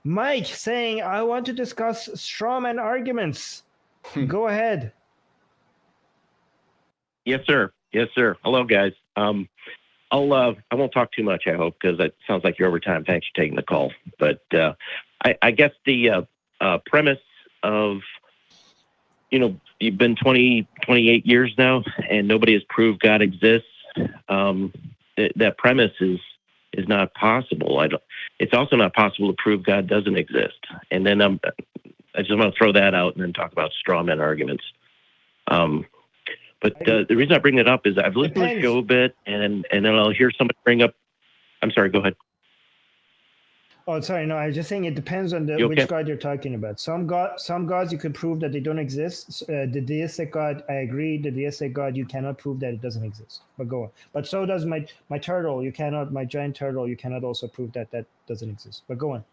Mike saying, I want to discuss straw man arguments. Go ahead. Yes, sir. Yes, sir. Hello, guys. I won't talk too much, I hope, because it sounds like you're over time. Thanks for taking the call. But I guess the premise of, you've been 28 years now, and nobody has proved God exists. That premise is not possible. It's also not possible to prove God doesn't exist. And then I just want to throw that out and then talk about straw man arguments. But the reason I bring it up is I've listened to the show a bit, and then I'll hear somebody bring up. I'm sorry. Go ahead. Oh, sorry. No, I was just saying it depends on which God you're talking about. Some gods you can prove that they don't exist. The deistic God, I agree. The deistic God, you cannot prove that it doesn't exist. But go on. But so does my turtle. My giant turtle. You cannot also prove that doesn't exist. But go on.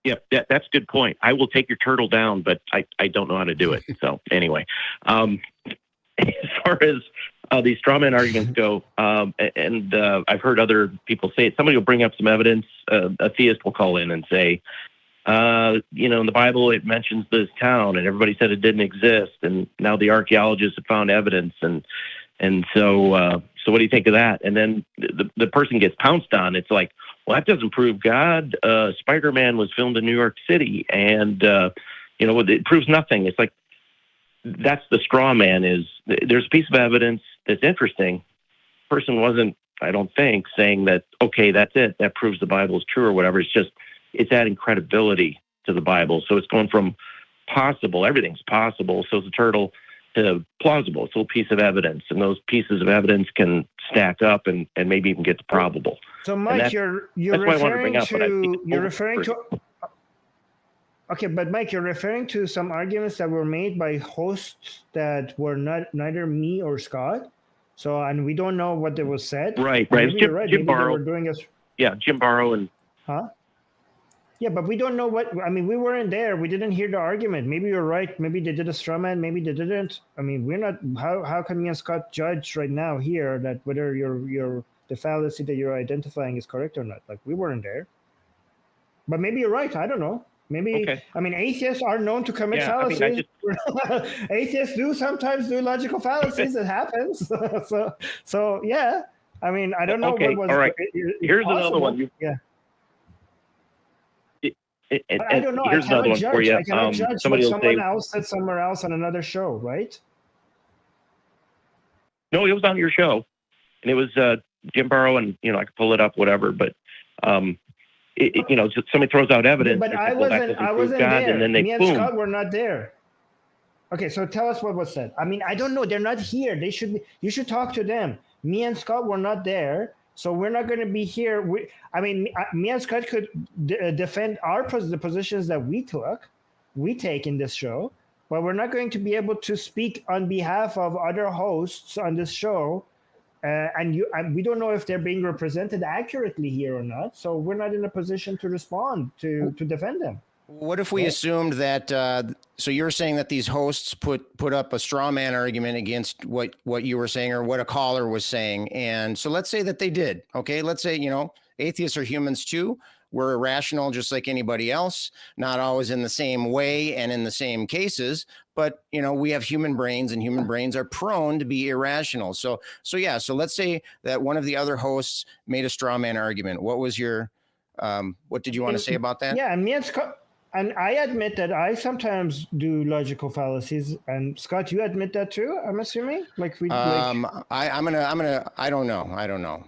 Yeah, that's a good point. I will take your turtle down, but I don't know how to do it. So anyway, as far as these straw man arguments go, and I've heard other people say it, somebody will bring up some evidence. A theist will call in and say, in the Bible, it mentions this town, and everybody said it didn't exist. And now the archaeologists have found evidence. And so what do you think of that? And then the person gets pounced on. It's like, well, that doesn't prove God. Spider-Man was filmed in New York City, and it proves nothing. It's like, that's the straw man. Is there's a piece of evidence that's interesting. The person wasn't, I don't think, saying that, okay, that's it, that proves the Bible is true or whatever. It's adding credibility to the Bible. So it's going from possible, everything's possible, so it's a turtle, to plausible. It's a little piece of evidence, and those pieces of evidence can stack up and maybe even get to probable. So, Mike, you're referring to. Okay, but Mike, you're referring to some arguments that were made by hosts that were neither me or Scott. So, and we don't know what was said. Right. Jim Barrow. Jim Barrow and. Huh? Yeah, but we don't know we weren't there. We didn't hear the argument. Maybe you're right. Maybe they did a straw man. Maybe they didn't. I mean, we're not. How can me and Scott judge right now here that whether the fallacy that you're identifying is correct or not? Like, we weren't there. But maybe you're right. I don't know. Maybe. Okay. I mean, atheists are known to commit fallacies. Atheists do sometimes do logical fallacies. It happens. so yeah. I mean, I don't know what was. All right. Here's another one. Yeah. I don't know. Here's another one for you. I cannot judge what someone else said somewhere else on another show, right? No, it was on your show, and it was Jim Barrow, and I could pull it up, whatever. But somebody throws out evidence. But I wasn't there. And then me and Scott were not there. Okay, so tell us what was said. I mean, I don't know. They're not here. They should be. You should talk to them. Me and Scott were not there. So we're not going to be here. Me and Scott could defend the positions that we take in this show, but we're not going to be able to speak on behalf of other hosts on this show. And we don't know if they're being represented accurately here or not. So we're not in a position to respond to defend them. What if we assumed that, so you're saying that these hosts put up a straw man argument against what you were saying or what a caller was saying. And so let's say that they did. Okay. Let's say, atheists are humans too. We're irrational just like anybody else, not always in the same way and in the same cases, but we have human brains, and human brains are prone to be irrational. So let's say that one of the other hosts made a straw man argument. What was your, what did you want to say about that? Yeah. And I admit that I sometimes do logical fallacies. And Scott, you admit that too, I'm assuming? I don't know.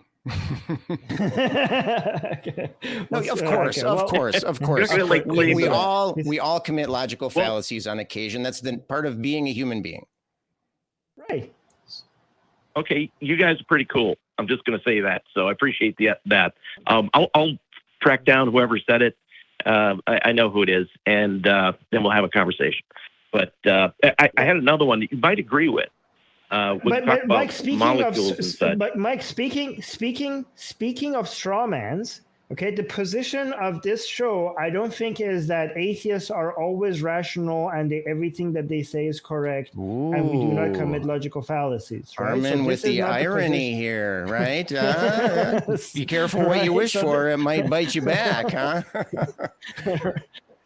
Okay. No, of course. We all commit logical fallacies on occasion. That's the part of being a human being. Right. Okay, you guys are pretty cool. I'm just going to say that. So I appreciate that. I'll track down whoever said it. I know who it is, and then we'll have a conversation. But I had another one that you might agree with. But Mike, speaking of straw mans, Okay, the position of this show, I don't think, is that atheists are always rational and everything that they say is correct, and we do not commit logical fallacies. Right? Armin, so with the irony here, right? Be careful what you wish for; it might bite you back, huh?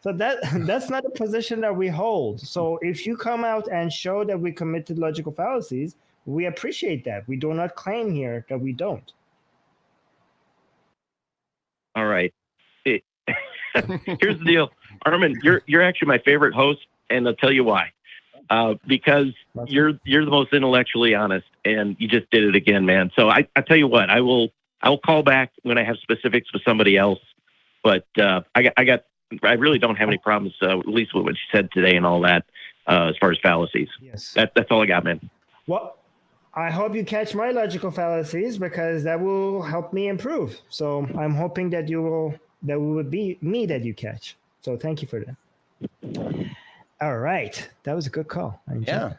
So that's not a position that we hold. So if you come out and show that we committed logical fallacies, we appreciate that. We do not claim here that we don't. All right. Here's the deal, Armin. You're actually my favorite host, and I'll tell you why. Because you're the most intellectually honest, and you just did it again, man. So I tell you what, I'll call back when I have specifics with somebody else. But I really don't have any problems, at least with what you said today and all that, as far as fallacies. Yes. That's all I got, man. Well, I hope you catch my logical fallacies, because that will help me improve. So I'm hoping that that would be me that you catch. So thank you for that. All right. That was a good call. Yeah.